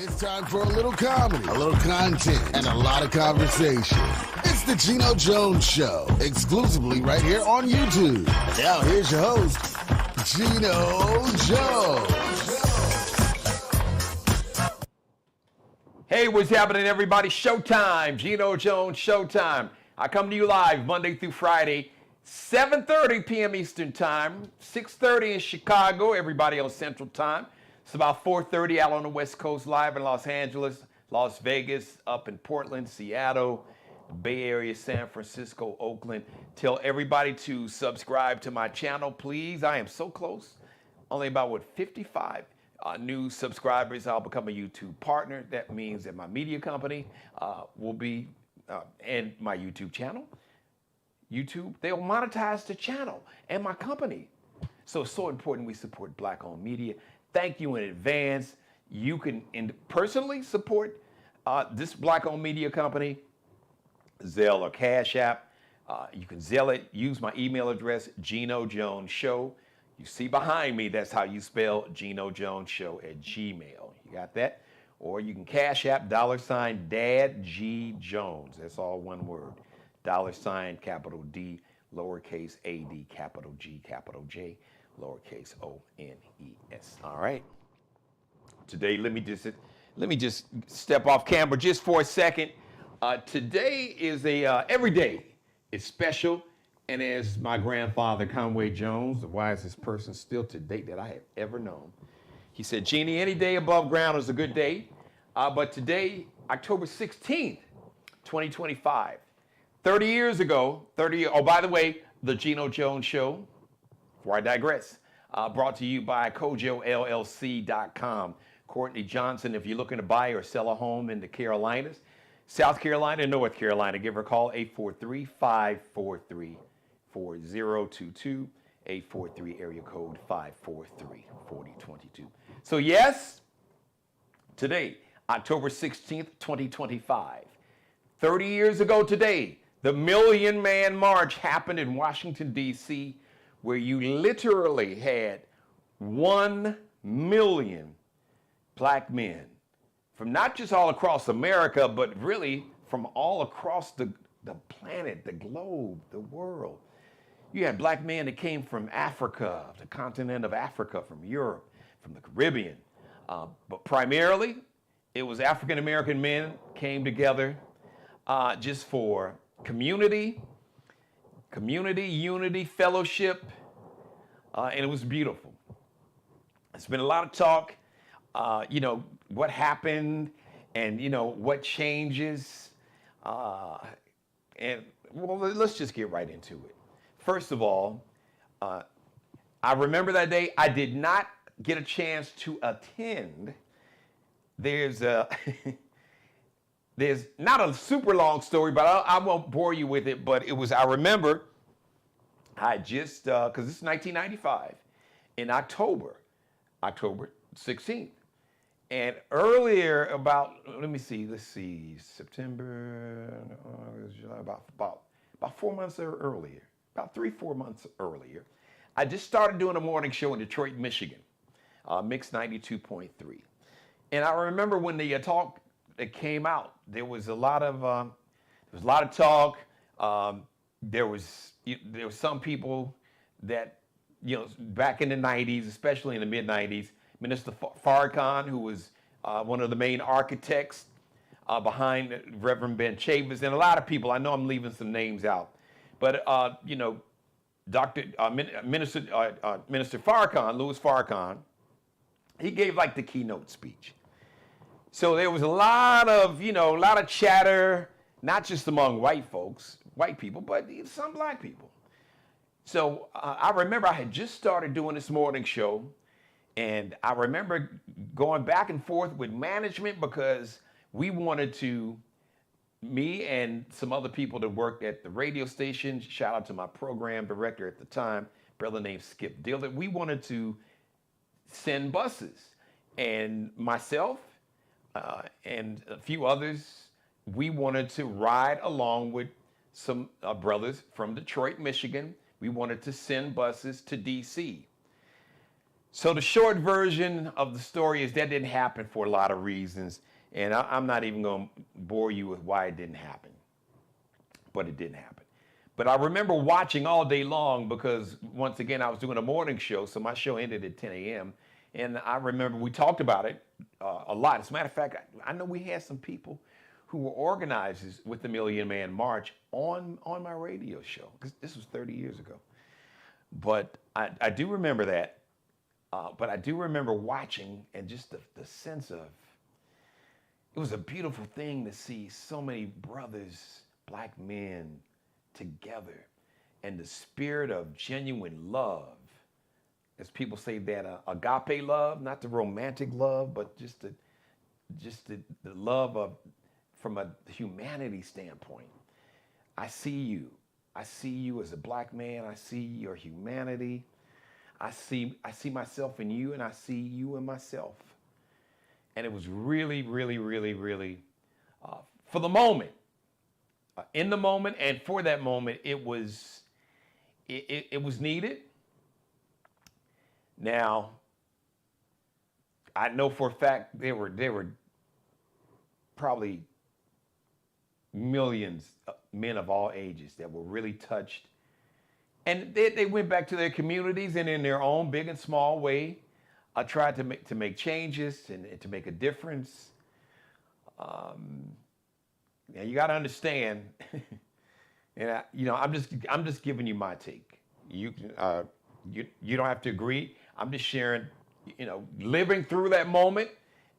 It's time for a little comedy, a little content, and a lot of conversation. It's the Geno Jones Show, exclusively right here on YouTube. And now here's your host, Geno Jones. Hey, what's happening, everybody? Showtime, Geno Jones Showtime. I come to you live Monday through Friday, 7:30 p.m. Eastern Time, 6:30 in Chicago, everybody on Central Time. It's about 4:30 out on the West Coast, live in Los Angeles, Las Vegas, up in Portland, Seattle, Bay Area, San Francisco, Oakland. Tell everybody to subscribe to my channel, please. I am so close. Only about, 55 new subscribers. I'll become a YouTube partner. That means that my media company will be, and my YouTube channel, they'll monetize the channel and my company. So it's so important we support Black-owned media. Thank you in advance. You can personally support this Black-owned media company, Zelle or Cash App. You can Zelle it. Use my email address, Geno Jones Show. You see behind me, that's how you spell Geno Jones Show at Gmail. You got that? Or you can Cash App, $Dad G Jones. That's all one word. $, capital D, lowercase a d, capital G, capital J, lowercase O-N-E-S. All right. Today, let me just step off camera just for a second. Today is every day is special, and as my grandfather Conway Jones, the wisest person still to date that I have ever known, he said, "Jeannie, any day above ground is a good day, but today, October 16th, 2025, 30 years ago, oh, by the way, the Geno Jones Show, before I digress, brought to you by CojoLLC.com. Courtney Johnson, if you're looking to buy or sell a home in the Carolinas, South Carolina, North Carolina, give her a call, 843-543-4022, 843 area code 543-4022. So yes, today, October 16th, 2025, 30 years ago today, the Million Man March happened in Washington, D.C., where you literally had 1 million black men from not just all across America, but really from all across the planet, the globe, the world. You had black men that came from Africa, the continent of Africa, from Europe, from the Caribbean. But primarily, it was African-American men came together just for community, unity, fellowship, and it was beautiful. It's been a lot of talk, what happened and, what changes. And well, let's just get right into it. First of all, I remember that day. I did not get a chance to attend. There's not a super long story, but I won't bore you with it. But I remember I just, because this is 1995, in October 16th. And earlier about, let's see, September, July, about 4 months earlier, about 3-4 months earlier, I just started doing a morning show in Detroit, Michigan, Mix 92.3. And I remember when the talk that came out, there was a lot of talk. There was some people that, back in the 90s, especially in the mid 90s, Minister Farrakhan, who was one of the main architects behind Reverend Ben Chavis, and a lot of people. I know I'm leaving some names out, but Minister Farrakhan, Louis Farrakhan, he gave like the keynote speech. So there was a lot of chatter, not just among white people, but some black people. So I remember I had just started doing this morning show, and I remember going back and forth with management because we wanted to, me and some other people that worked at the radio station, shout out to my program director at the time, brother named Skip Dillard, we wanted to send buses. And myself and a few others, we wanted to ride along with some brothers from Detroit, Michigan. We wanted to send buses to D.C. So the short version of the story is that didn't happen for a lot of reasons, and I'm not even going to bore you with why it didn't happen, but it didn't happen. But I remember watching all day long because, once again, I was doing a morning show, so my show ended at 10 a.m. And I remember we talked about it a lot. As a matter of fact, I know we had some people who were organizers with the Million Man March on my radio show, because this was 30 years ago. But I do remember that. But I do remember watching, and just the sense of, it was a beautiful thing to see so many brothers, black men, together, and the spirit of genuine love, as people say, that agape love, not the romantic love, but just the love of, from a humanity standpoint. I see you as a black man. I see your humanity. I see myself in you, and I see you in myself. And it was really, really, really, really, for the moment, in the moment, and for that moment, it was needed. Now, I know for a fact there were probably millions of men of all ages that were really touched, and they went back to their communities, and in their own big and small way, tried to make changes and to make a difference. Now you got to understand, and I'm just giving you my take. You don't have to agree. I'm just sharing, living through that moment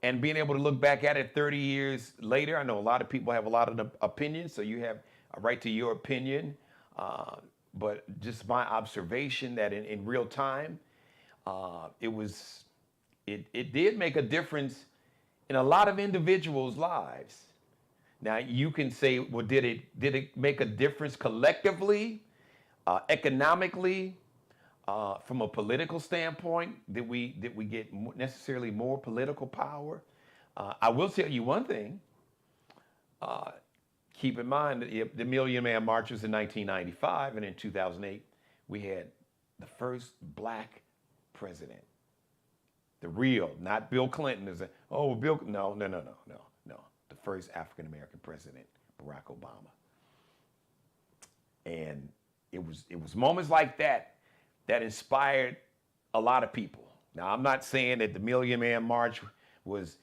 and being able to look back at it 30 years later. I know a lot of people have a lot of opinions, so you have a right to your opinion. But just my observation that in real time, it did make a difference in a lot of individuals' lives. Now you can say, well, did it make a difference collectively, economically, from a political standpoint? Did we get necessarily more political power? I will tell you one thing. Keep in mind that the Million Man March was in 1995, and in 2008 we had the first black president. The real, not Bill Clinton. No. The first African American president, Barack Obama. And it was moments like that inspired a lot of people. Now, I'm not saying that the Million Man March was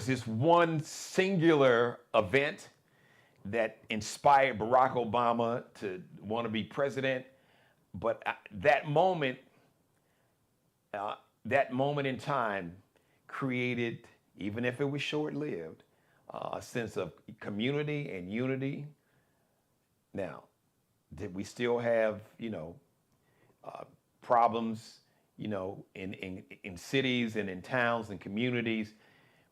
this one singular event that inspired Barack Obama to want to be president, but that moment in time created, even if it was short-lived, a sense of community and unity. Now, did we still have, problems, in cities and in towns and communities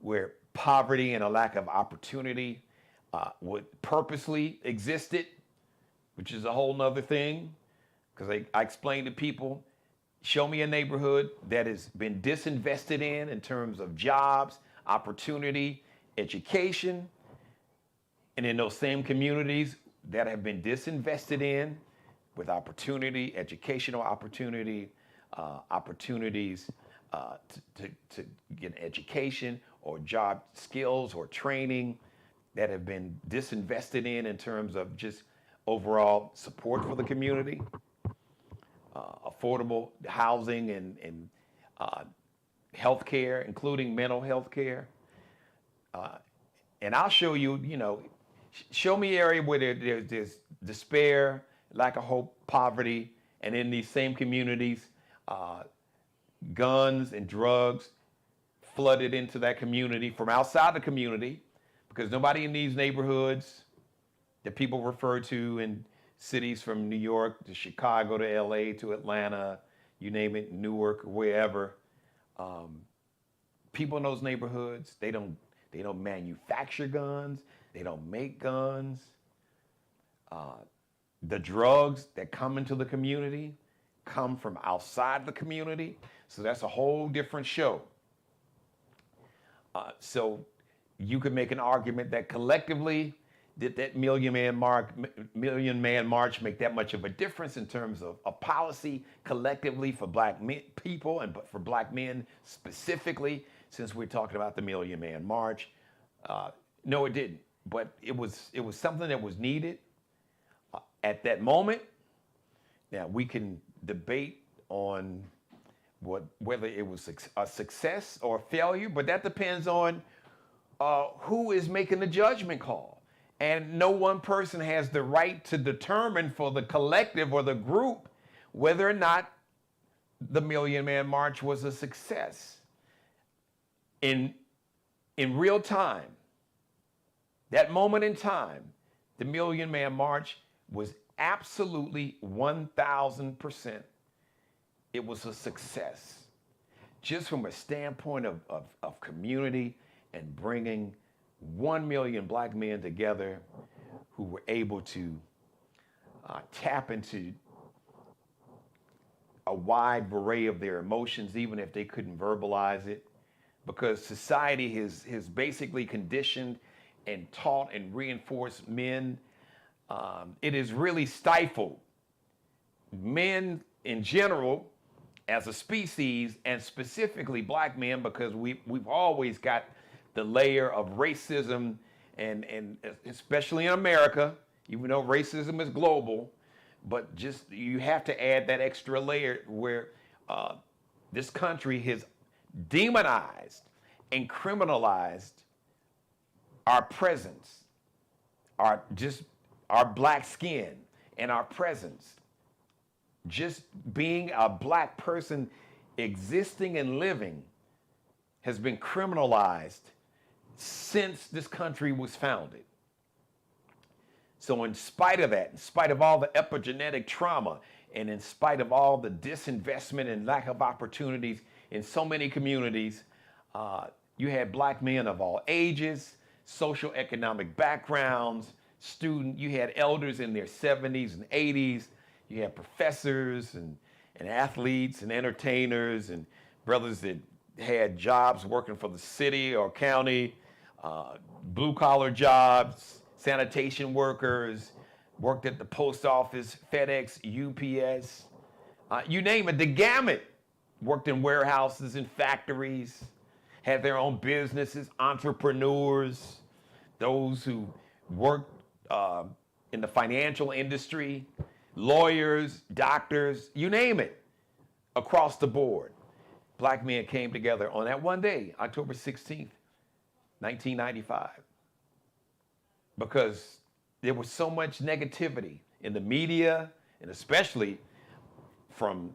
where poverty and a lack of opportunity would purposely existed, which is a whole nother thing, because I explained to people, show me a neighborhood that has been disinvested in terms of jobs, opportunity, education, and in those same communities that have been disinvested in with opportunity, educational opportunity, opportunities to get an education or job skills or training that have been disinvested in terms of just overall support for the community, affordable housing and health care, including mental health care. And I'll show you, show me an area where there's despair, lack of hope, poverty, and in these same communities, guns and drugs flooded into that community from outside the community, because nobody in these neighborhoods that people refer to in cities from New York to Chicago to LA to Atlanta, you name it, Newark, wherever, people in those neighborhoods, they don't manufacture guns, they don't make guns. The drugs that come into the community come from outside the community, so that's a whole different show. So you could make an argument that collectively did that Million Man March make that much of a difference in terms of a policy collectively for black people and for black men specifically, since we're talking about the Million Man March? No, it didn't. But it was something that was needed at that moment. Now, we can debate on whether it was a success or a failure, but that depends on who is making the judgment call. And no one person has the right to determine for the collective or the group whether or not the Million Man March was a success. In real time, that moment in time, the Million Man March was absolutely 1,000%. It was a success. Just from a standpoint of community and bringing 1 million black men together who were able to tap into a wide array of their emotions, even if they couldn't verbalize it, because society has basically conditioned and taught and reinforced men. It has really stifled men in general as a species, and specifically black men, because we've always got the layer of racism, and especially in America, even though racism is global, but just you have to add that extra layer where this country has demonized and criminalized our presence, our black skin and our presence. Just being a black person existing and living has been criminalized since this country was founded. So in spite of that, in spite of all the epigenetic trauma, and in spite of all the disinvestment and lack of opportunities in so many communities, you had black men of all ages, social economic backgrounds, you had elders in their 70s and 80s, you had professors and athletes and entertainers and brothers that had jobs working for the city or county, blue collar jobs, sanitation workers, worked at the post office, FedEx, UPS, you name it, the gamut. Worked in warehouses and factories, had their own businesses, entrepreneurs, those who worked in the financial industry, lawyers, doctors, you name it, across the board. Black men came together on that one day, October 16th, 1995, because there was so much negativity in the media, and especially from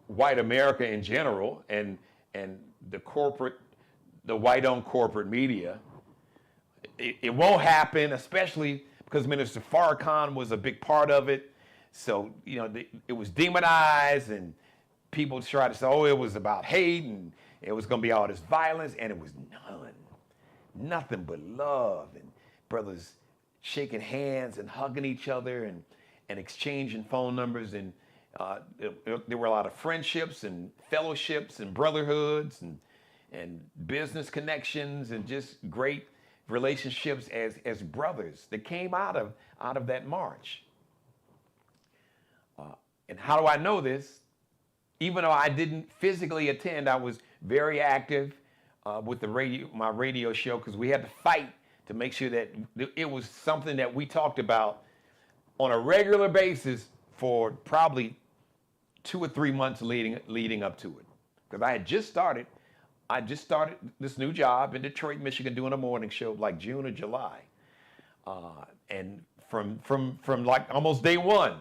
white America in general, and the white-owned corporate media. It won't happen, especially because Minister Farrakhan was a big part of it. So, it was demonized, and people tried to say, oh, it was about hate, and it was going to be all this violence, and it was nothing but love, and brothers shaking hands and hugging each other and exchanging phone numbers, and there were a lot of friendships and fellowships and brotherhoods and business connections and just great relationships as brothers that came out of that march. And how do I know this? Even though I didn't physically attend, I was very active with my radio show, because we had to fight to make sure that it was something that we talked about on a regular basis for probably 2 or 3 months leading up to it. Because I just started this new job in Detroit, Michigan, doing a morning show like June or July. And from like almost day one,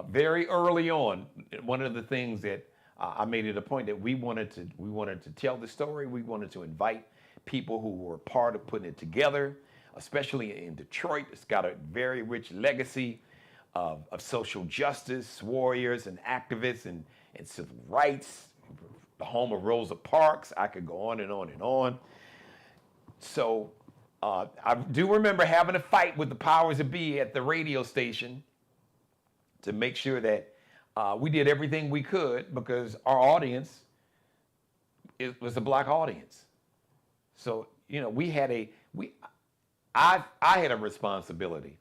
very early on, one of the things that I made it a point that we wanted to tell the story. We wanted to invite people who were part of putting it together, especially in Detroit. It's got a very rich legacy of social justice warriors and activists and civil rights, the home of Rosa Parks. I could go on and on and on. So I do remember having a fight with the powers that be at the radio station to make sure that we did everything we could, because our audience was a black audience. So, we had I had a responsibility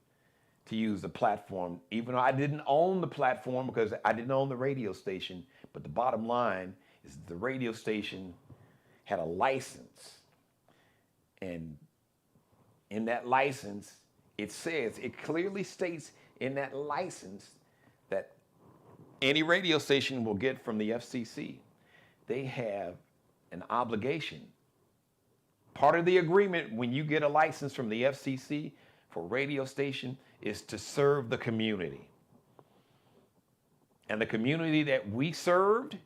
to use the platform, even though I didn't own the platform because I didn't own the radio station. But the bottom line is the radio station had a license. And in that license, it clearly states in that license that any radio station will get from the FCC. They have an obligation. Part of the agreement when you get a license from the FCC for a radio station is to serve the community. And the community that we served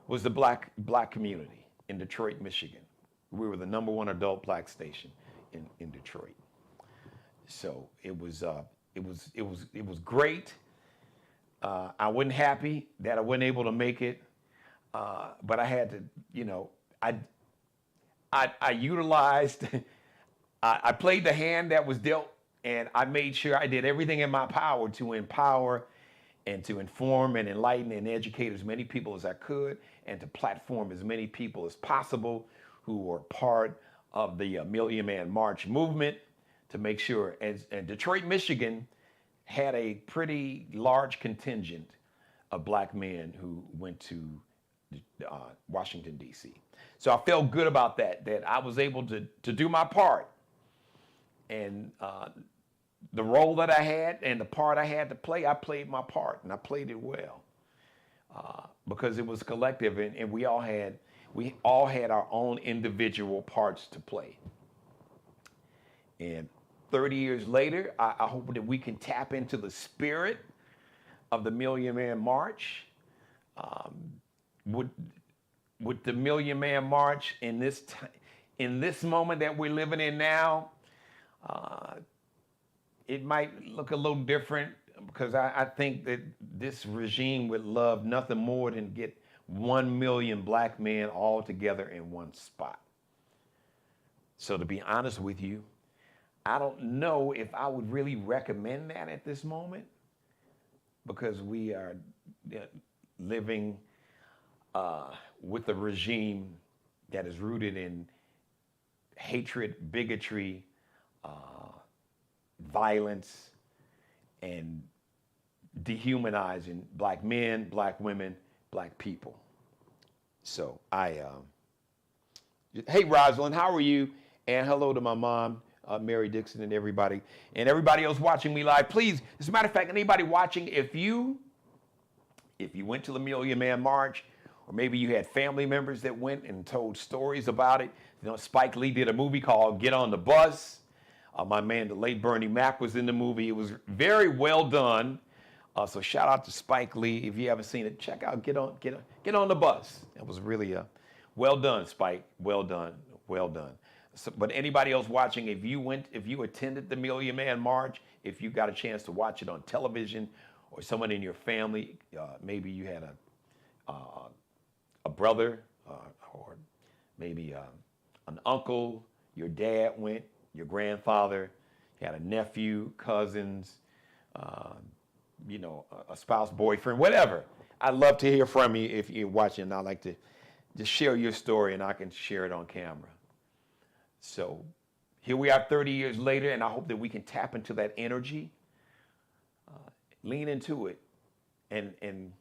was the black community in Detroit, Michigan. We were the #1 adult black station in Detroit. So it was great. I wasn't happy that I wasn't able to make it, but I had to, I utilized, I played the hand that was dealt, and I made sure I did everything in my power to empower and to inform and enlighten and educate as many people as I could, and to platform as many people as possible who were part of the Million Man March movement, to make sure, and Detroit, Michigan had a pretty large contingent of black men who went to Washington, D.C. So I felt good about that I was able to do my part. And the role that I had and the part I had to play, I played my part, and I played it well. Because it was collective, and we all had our own individual parts to play. And 30 years later, I hope that we can tap into the spirit of the Million Man March. With the Million Man March in this moment that we're living in now, it might look a little different, because I think that this regime would love nothing more than get 1 million black men all together in one spot. So to be honest with you, I don't know if I would really recommend that at this moment, because we are living with a regime that is rooted in hatred, bigotry, violence, and dehumanizing black men, black women, black people. So hey Rosalind, how are you? And hello to my mom, Mary Dixon, and everybody else watching me live. Please, as a matter of fact, anybody watching, if you went to the Million Man March, or maybe you had family members that went and told stories about it. Spike Lee did a movie called Get on the Bus. My man, the late Bernie Mac, was in the movie. It was very well done. So shout out to Spike Lee. If you haven't seen it, check out Get on the Bus. It was really well done, Spike. Well done. So, but anybody else watching, if you attended the Million Man March, if you got a chance to watch it on television, or someone in your family, maybe you had a brother, or maybe an uncle, your dad went, your grandfather, you had a nephew, cousins, a spouse, boyfriend, whatever. I'd love to hear from you if you're watching, and I'd like to just share your story, and I can share it on camera. So here we are 30 years later, and I hope that we can tap into that energy, lean into it, and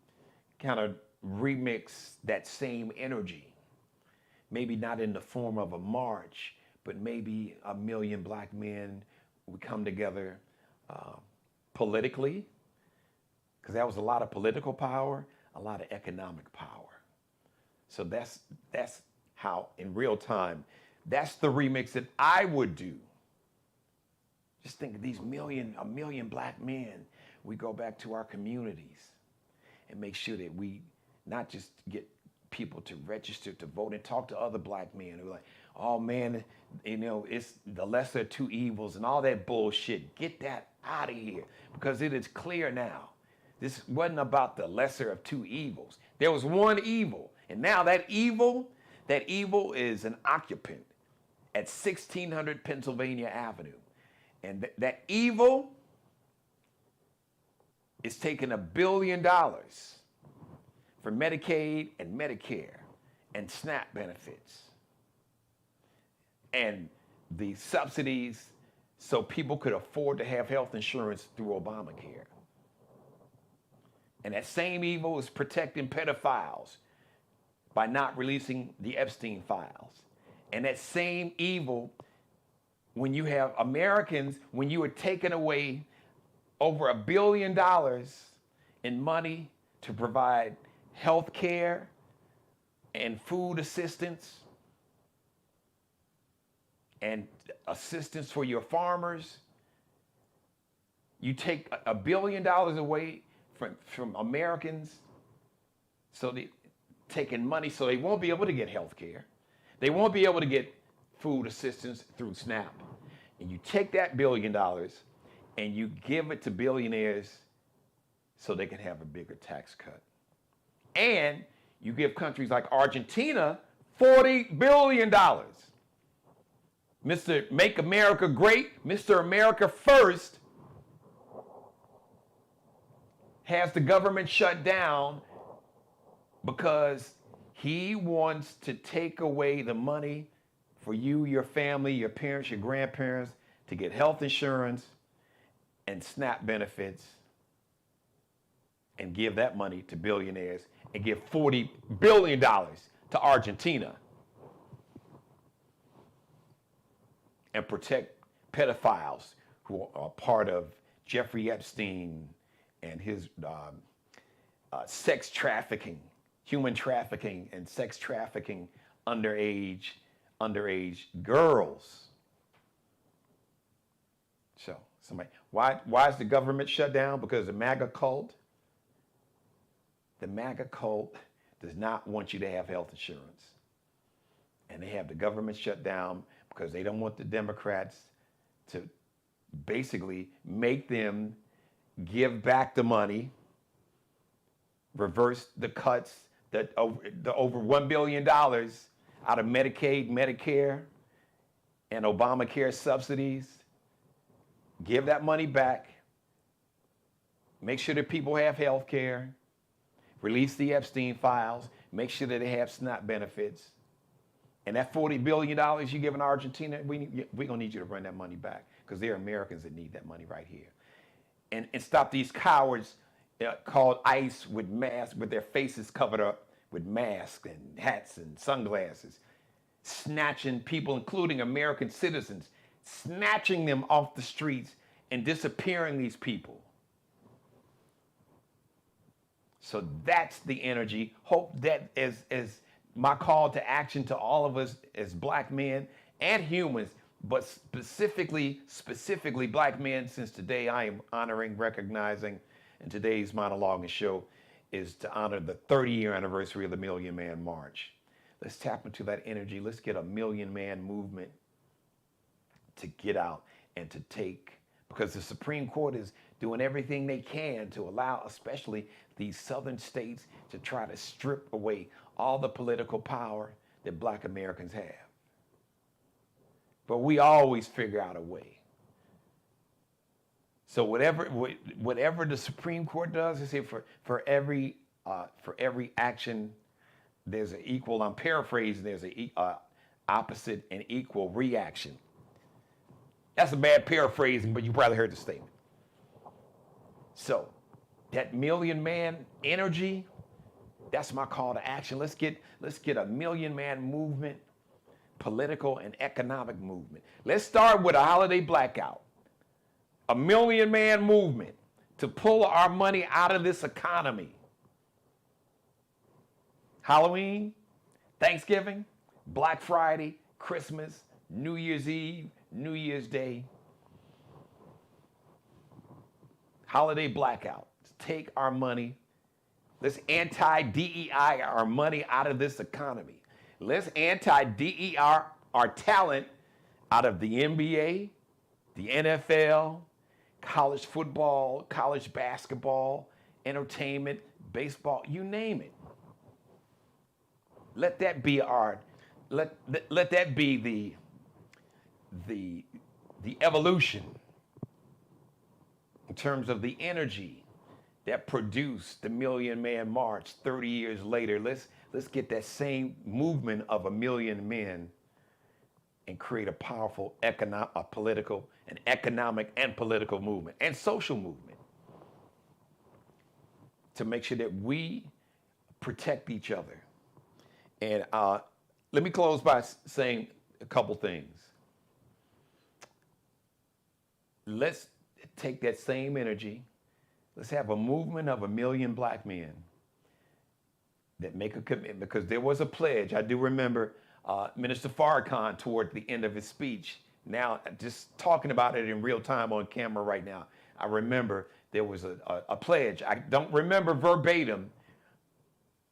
kind of remix that same energy. Maybe not in the form of a march, but maybe 1 million black men would come together politically, because that was a lot of political power, a lot of economic power. So that's how, in real time, that's the remix that I would do. Just think of these 1 million black men. We go back to our communities and make sure that we not just get people to register to vote and talk to other black men who are like, oh man, it's the lesser of two evils and all that bullshit. Get that out of here, because it is clear now. This wasn't about the lesser of two evils. There was one evil, and now that evil is an occupant at 1600 Pennsylvania Avenue. And that evil is taking $1 billion for Medicaid and Medicare and SNAP benefits, and the subsidies so people could afford to have health insurance through Obamacare. And that same evil is protecting pedophiles by not releasing the Epstein files. And that same evil, when you have Americans, when you are taking away over $1 billion in money to provide health care and food assistance and assistance for your farmers, you take $1 billion away from Americans, so they taking money so they won't be able to get health care. They won't be able to get food assistance through SNAP. And you take that $1 billion and you give it to billionaires so they can have a bigger tax cut. And you give countries like Argentina $40 billion. Mr. Make America Great, Mr. America First, has the government shut down because he wants to take away the money for you, your family, your parents, your grandparents to get health insurance and SNAP benefits, and give that money to billionaires and give $40 billion to Argentina and protect pedophiles who are part of Jeffrey Epstein and his sex trafficking, human trafficking and sex trafficking underage girls. So somebody, why is the government shut down? Because the MAGA cult. The MAGA cult does not want you to have health insurance. And they have the government shut down because they don't want the Democrats to basically make them give back the money, reverse the cuts, the over $1 billion out of Medicaid, Medicare, and Obamacare subsidies. Give that money back. Make sure that people have health care. Release the Epstein files. Make sure that they have SNAP benefits. And that $40 billion you give in Argentina, we're going to need you to run that money back because there are Americans that need that money right here. And stop these cowards called ICE with masks, with their faces covered up with masks and hats and sunglasses, snatching people, including American citizens, snatching them off the streets and disappearing these people. So that's the energy. Hope that is my call to action to all of us as black men and humans, but specifically black men, since today I am honoring, recognizing, and today's monologue and show is to honor the 30-year anniversary of the Million Man March. Let's tap into that energy. Let's get a Million Man movement to get out and to take, because the Supreme Court is doing everything they can to allow, especially these southern states, to try to strip away all the political power that black Americans have. But we always figure out a way. So whatever the Supreme Court does, they say for every action, there's an equal. I'm paraphrasing. There's an opposite and equal reaction. That's a bad paraphrasing, but you probably heard the statement. So that Million Man energy, that's my call to action. Let's get a Million Man movement, political and economic movement. Let's start with a holiday blackout. A Million Man movement to pull our money out of this economy. Halloween, Thanksgiving, Black Friday, Christmas, New Year's Eve, New Year's Day. Holiday blackout. Let's take our money. Let's anti-DEI our money out of this economy. Let's anti-DEI our talent out of the NBA, the NFL, college football, college basketball, entertainment, baseball, you name it. Let that be let that be the evolution in terms of the energy that produced the Million Man March 30 years later. Let's get that same movement of a million men and create a powerful economic and political movement and social movement to make sure that we protect each other. And let me close by saying a couple things. Let's take that same energy. Let's have a movement of 1 million black men that make a commitment, because there was a pledge. I do remember Minister Farrakhan toward the end of his speech. Now, just talking about it in real time on camera right now, I remember there was a pledge. I don't remember verbatim.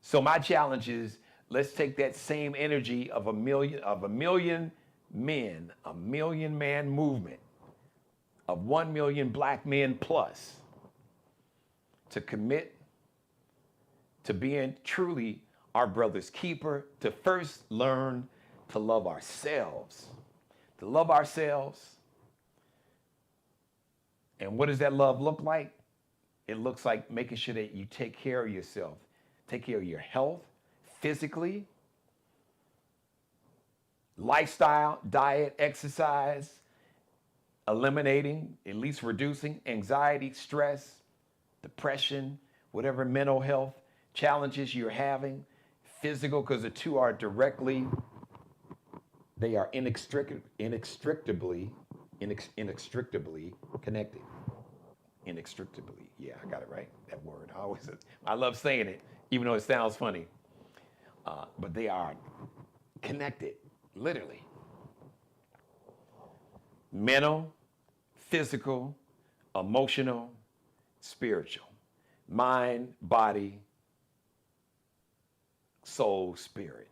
So my challenge is, let's take that same energy of a million men, a million man movement of 1 million black men plus, to commit to being truly our brother's keeper, to first learn to love ourselves. To love ourselves. And what does that love look like? It looks like making sure that you take care of yourself, take care of your health, physically, lifestyle, diet, exercise, eliminating, at least reducing anxiety, stress, depression, whatever mental health challenges you're having, physical, because the two are they are inextricably connected. Inextricably, yeah, I got it right, that word. I love saying it, even though it sounds funny. But they are connected, literally. Mental, physical, emotional, spiritual. Mind, body, soul, spirit.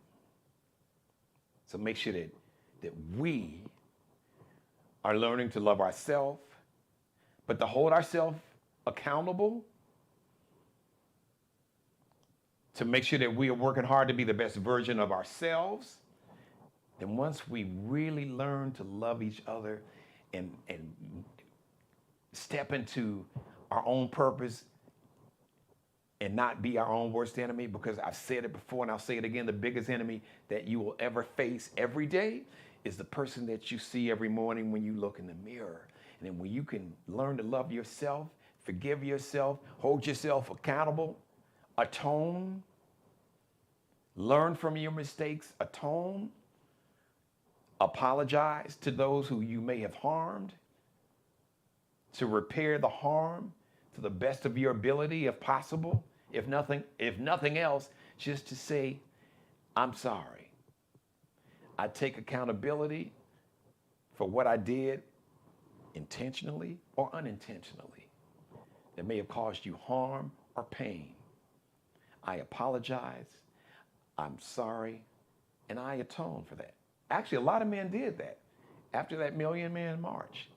So make sure that we are learning to love ourselves, but to hold ourselves accountable, to make sure that we are working hard to be the best version of ourselves. Then once we really learn to love each other and step into our own purpose and not be our own worst enemy, because I've said it before and I'll say it again, the biggest enemy that you will ever face every day is the person that you see every morning when you look in the mirror. And then when you can learn to love yourself, forgive yourself, hold yourself accountable, atone, learn from your mistakes, atone, apologize to those who you may have harmed, to repair the harm to the best of your ability if possible. If nothing else, just to say, I'm sorry. I take accountability for what I did intentionally or unintentionally that may have caused you harm or pain. I apologize. I'm sorry. And I atone for that. Actually, a lot of men did that after that Million Man March.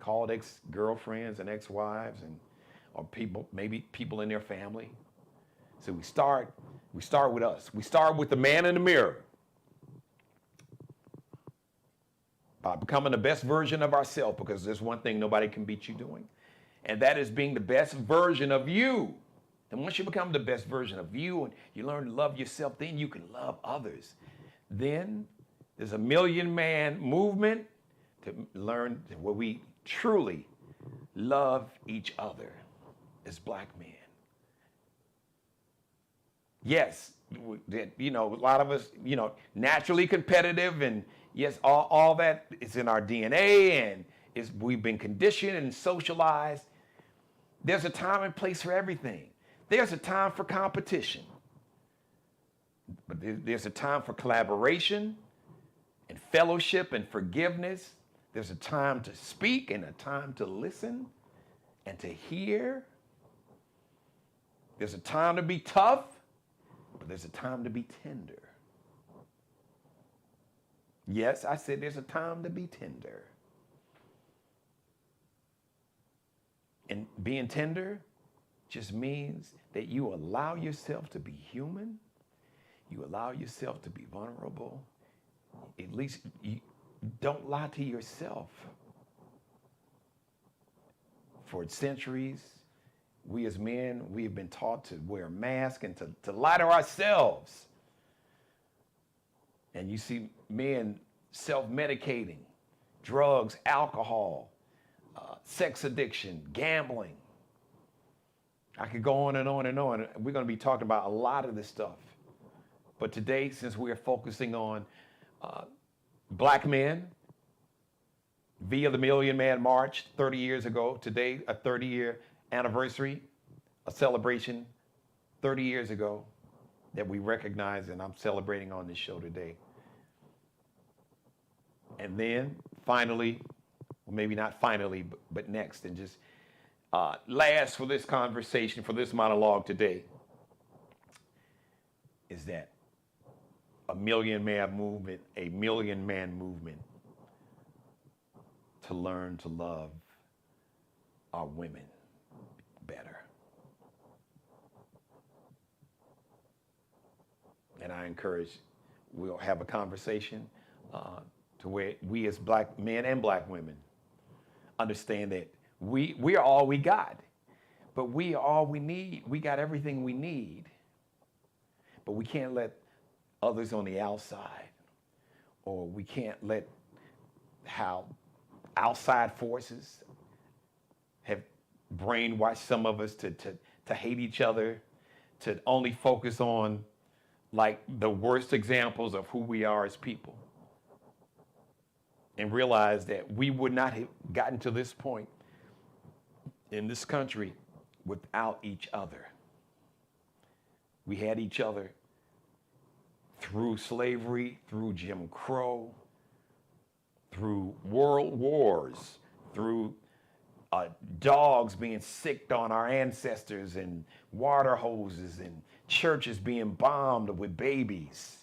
Called ex-girlfriends and ex-wives or people, maybe people in their family. So we start with us. We start with the man in the mirror. By becoming the best version of ourselves, because there's one thing nobody can beat you doing, and that is being the best version of you. And once you become the best version of you and you learn to love yourself, then you can love others. Then there's a million man movement to learn where we truly love each other as black men. Yes, a lot of us, naturally competitive, and yes, all that is in our DNA, and we've been conditioned and socialized. There's a time and place for everything. There's a time for competition, but there's a time for collaboration and fellowship and forgiveness. There's a time to speak and a time to listen and to hear. There's a time to be tough, but there's a time to be tender. Yes, I said there's a time to be tender. And being tender just means that you allow yourself to be human. You allow yourself to be vulnerable. At least you don't lie to yourself. For centuries, we as men, we have been taught to wear a mask and to lie to ourselves. And you see men self-medicating, drugs, alcohol, sex addiction, gambling. I could go on and on and on. We're going to be talking about a lot of this stuff. But today, since we are focusing on black men via the Million Man March 30 years ago, today, a 30-year anniversary, a celebration 30 years ago that we recognize, and I'm celebrating on this show today. And then finally, well, maybe not finally, but next, and just last for this conversation, for this monologue today, is that a million man movement to learn to love our women better. And I encourage, we'll have a conversation to where we as black men and black women understand that we are all we got, but we are all we need. We got everything we need, but we can't let others on the outside, or we can't let how outside forces have brainwashed some of us to hate each other, to only focus on like the worst examples of who we are as people, and realize that we would not have gotten to this point in this country without each other. We had each other through slavery, through Jim Crow, through world wars, through dogs being sicked on our ancestors, and water hoses, and churches being bombed with babies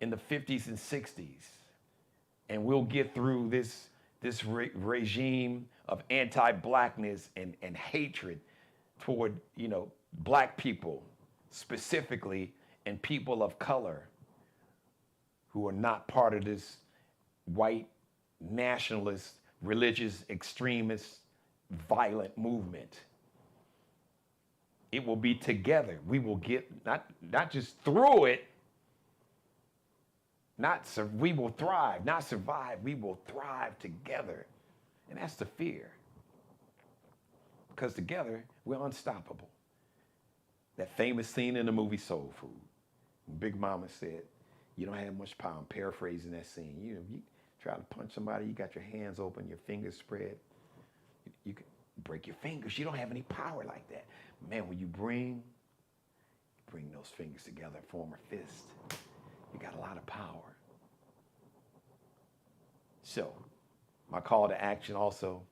in the 50s and 60s. And we'll get through this regime of anti-blackness and hatred toward, black people specifically, and people of color who are not part of this white nationalist, religious, extremist, violent movement. It will be together. We will get not just through it. We will thrive, not survive. We will thrive together. And that's the fear. Because together, we're unstoppable. That famous scene in the movie Soul Food. Big Mama said, you don't have much power. I'm paraphrasing that scene. You try to punch somebody, you got your hands open, your fingers spread. You can break your fingers. You don't have any power like that. Man, when you bring those fingers together and form a fist, you got a lot of power. So, my call to action also,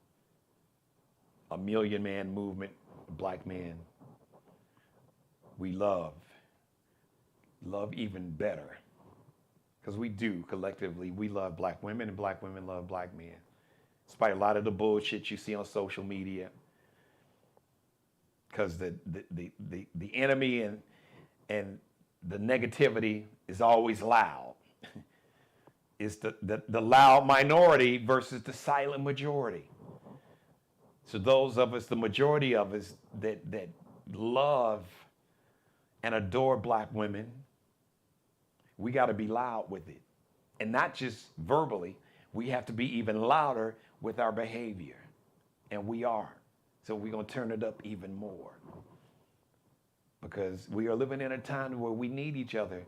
a million man movement, black men. We love even better. Because we do collectively, we love black women, and black women love black men. Despite a lot of the bullshit you see on social media. Because the enemy and the negativity is always loud. It's the loud minority versus the silent majority. So those of us, the majority of us that love and adore black women, we got to be loud with it. And not just verbally, we have to be even louder with our behavior. And we are. So we're going to turn it up even more. Because we are living in a time where we need each other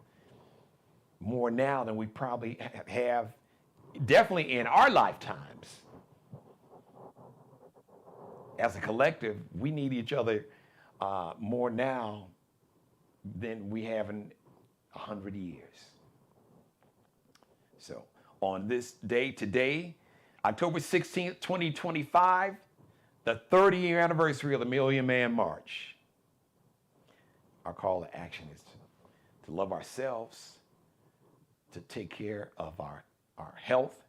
more now than we probably have, definitely in our lifetimes. As a collective, we need each other more now than we have in 100 years. So on this day today, October 16th, 2025, the 30-year anniversary of the Million Man March, our call to action is to love ourselves, to take care of our health,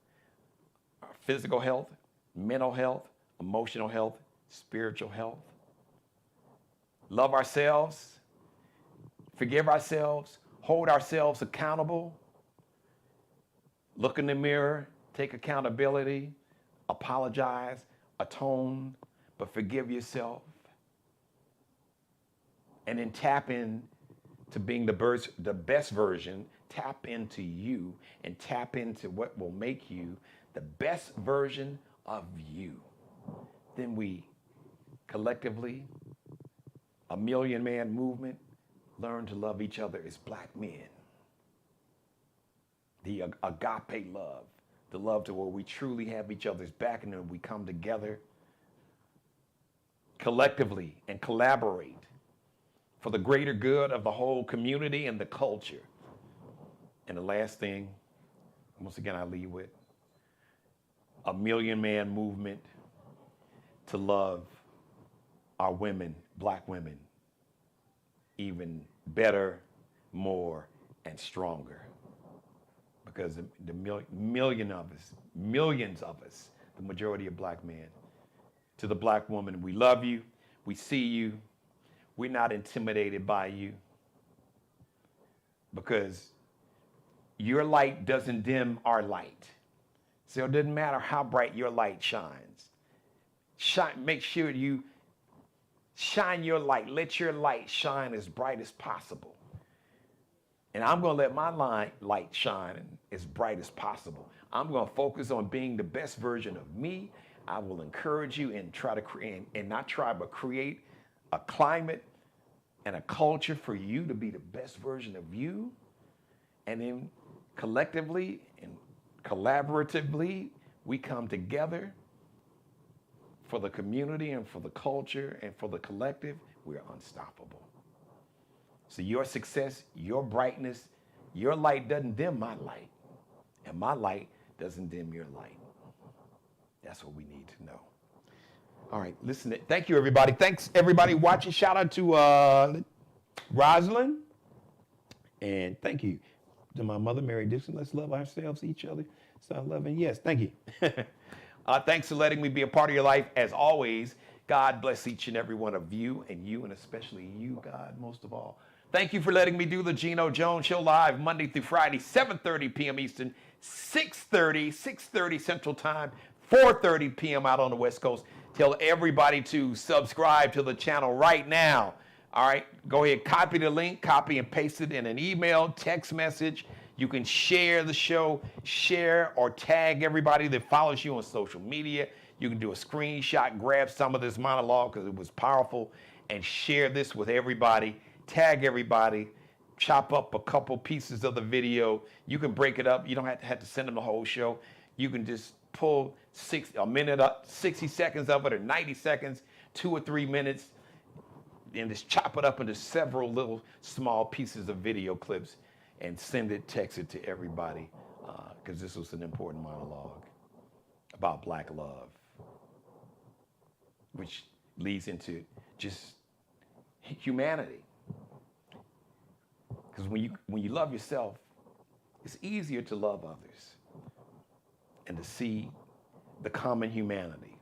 our physical health, mental health, emotional health, spiritual health. Love ourselves, forgive ourselves, hold ourselves accountable, look in the mirror, take accountability, apologize, atone, but forgive yourself. And then tap in to being the best version, tap into you and tap into what will make you the best version of you. Then we collectively, a million man movement, learn to love each other as black men. The agape love, the love to where we truly have each other's back and then we come together collectively and collaborate for the greater good of the whole community and the culture. And the last thing, once again, I leave with a million man movement to love our women, black women, even better, more, and stronger. Because the millions of us, the majority of black men, to the black woman, we love you, we see you, we're not intimidated by you, because your light doesn't dim our light. So it doesn't matter how bright your light shines. Make sure you shine your light. Let your light shine as bright as possible. And I'm going to let my light shine as bright as possible. I'm going to focus on being the best version of me. I will encourage you and try to create, and not try, but create a climate and a culture for you to be the best version of you. And then collectively and collaboratively, we come together for the community and for the culture and for the collective. We are unstoppable. So your success, your brightness, your light doesn't dim my light, and my light doesn't dim your light. That's what we need to know. All right, listen. Thank you, everybody. Thanks, everybody watching. Shout out to Rosalind, and thank you to my mother, Mary Dixon. Let's love ourselves, each other. Start loving. Yes, thank you. Thanks for letting me be a part of your life. As always, God bless each and every one of you, and especially you, God, most of all. Thank you for letting me do the Geno Jones Show live Monday through Friday, 7:30 p.m. Eastern, 6:30 Central Time, 4:30 p.m. out on the West Coast. Tell everybody to subscribe to the channel right now. All right, go ahead, copy the link, copy and paste it in an email, text message. You can share the show, share or tag everybody that follows you on social media. You can do a screenshot, grab some of this monologue because it was powerful, and share this with everybody. Tag everybody, chop up a couple pieces of the video. You can break it up. You don't have to send them the whole show. You can just pull a minute up, 60 seconds of it, or 90 seconds, 2 or 3 minutes, and just chop it up into several little small pieces of video clips and send it, text it to everybody, because this was an important monologue about black love, which leads into just humanity. Because when you love yourself, it's easier to love others and to see the common humanity,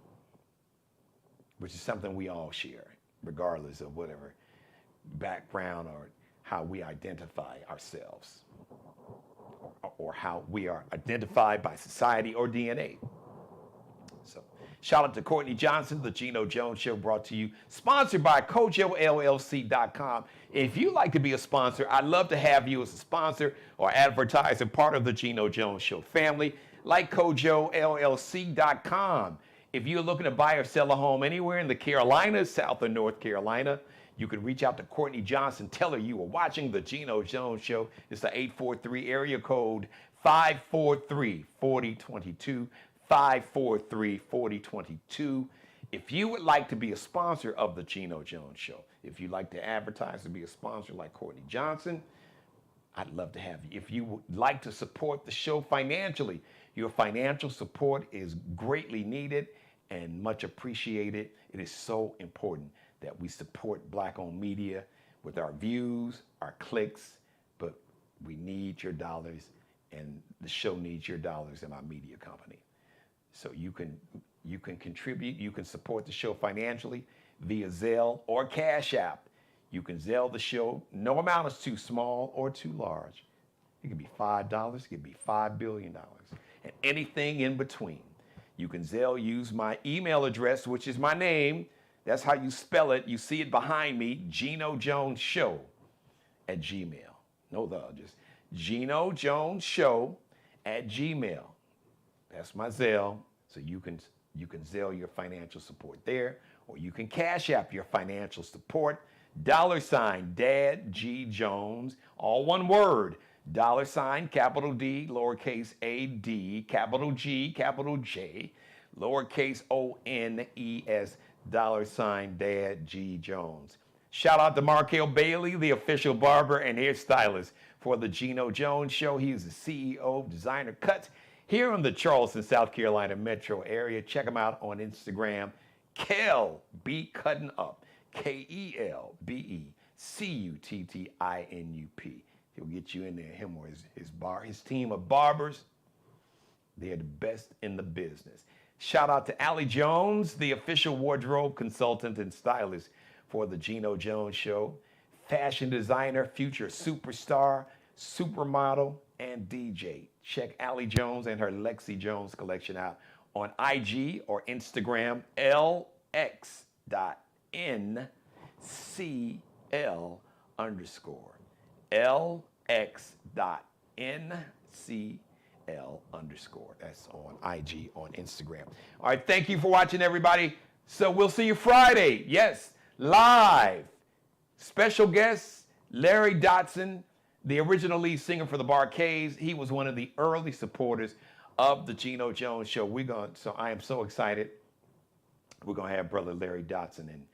which is something we all share, regardless of whatever background or how we identify ourselves, or how we are identified by society or DNA. So, shout out to Courtney Johnson, the Geno Jones Show, brought to you, sponsored by CojoLLC.com. If you'd like to be a sponsor, I'd love to have you as a sponsor or advertiser, part of the Geno Jones Show family, like CojoLLC.com. If you're looking to buy or sell a home anywhere in the Carolinas, South or North Carolina, you can reach out to Courtney Johnson. Tell her you were watching the Geno Jones Show. It's the 843 area code 543-4022, 543-4022. If you would like to be a sponsor of the Geno Jones Show, if you'd like to advertise to be a sponsor like Courtney Johnson, I'd love to have you. If you would like to support the show financially, your financial support is greatly needed and much appreciated. It is so important that we support Black-owned media with our views, our clicks, but we need your dollars, and the show needs your dollars in our media company. So you can contribute, you can support the show financially via Zelle or Cash App. You can Zelle the show. No amount is too small or too large. It could be $5, it could be $5 billion, and anything in between. You can Zelle, use my email address, which is my name. That's how you spell it. You see it behind me, Geno Jones Show @gmail. No, just Geno Jones Show at Gmail. That's my Zelle. So you can Zelle your financial support there, or you can Cash App your financial support. $ Dad G Jones, all one word. $ capital D, lowercase a d, capital G, capital J, lowercase ONES, $ Dad G Jones. Shout out to Markel Bailey, the official barber and hairstylist for the Geno Jones Show. He is the CEO of Designer Cuts here in the Charleston, South Carolina metro area. Check him out on Instagram. Kel B Cutting Up, KELBECUTTINUP. He'll get you in there. Him or his team of barbers. They're the best in the business. Shout out to Allie Jones, the official wardrobe consultant and stylist for the Geno Jones Show. Fashion designer, future superstar, supermodel, and DJ. Check Allie Jones and her Lexi Jones collection out on IG or Instagram, LX.NCL_. LX.NCL_. That's on IG, on Instagram. All right, thank you for watching, everybody. So we'll see you Friday. Yes, live. Special guest, Larry Dotson, the original lead singer for the Barcades. He was one of the early supporters of the Geno Jones Show. So I am so excited. We're gonna have brother Larry Dotson, and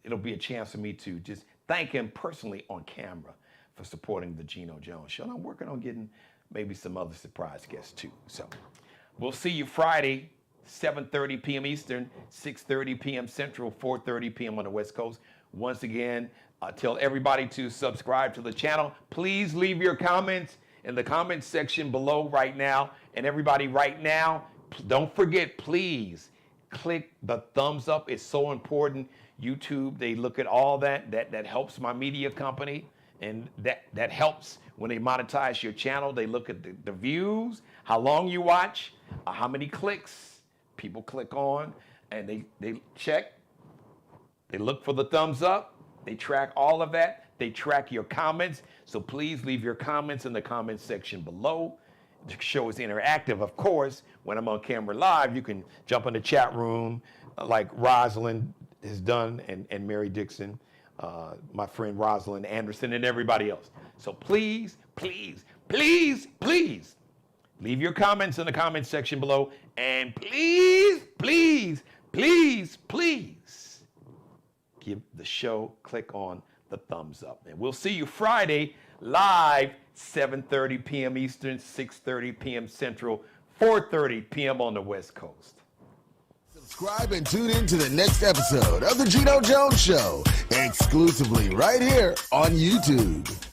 it'll be a chance for me to just thank him personally on camera for supporting the Geno Jones Show. And I'm working on getting maybe some other surprise guests too. So we'll see you Friday, 7:30 p.m. Eastern, 6:30 p.m. Central, 4:30 p.m. on the West Coast. Once again, tell everybody to subscribe to the channel. Please leave your comments in the comment section below right now. And everybody right now, don't forget, please click the thumbs up. It's so important. YouTube, they look at all that helps my media company, and that helps when they monetize your channel. They look at the views, how long you watch, how many clicks people click on, and they check. They look for the thumbs up. They track all of that. They track your comments. So please leave your comments in the comment section below. The show is interactive, of course. When I'm on camera live, you can jump in the chat room like Rosalind has done, and Mary Dixon, my friend Rosalind Anderson, and everybody else. So please, please, please, please leave your comments in the comment section below. And please, please, please, please give the show, click on the thumbs up. And we'll see you Friday live, 7:30 p.m. Eastern, 6:30 p.m. Central, 4:30 p.m. on the West Coast. Subscribe and tune in to the next episode of The Geno Jones Show, exclusively right here on YouTube.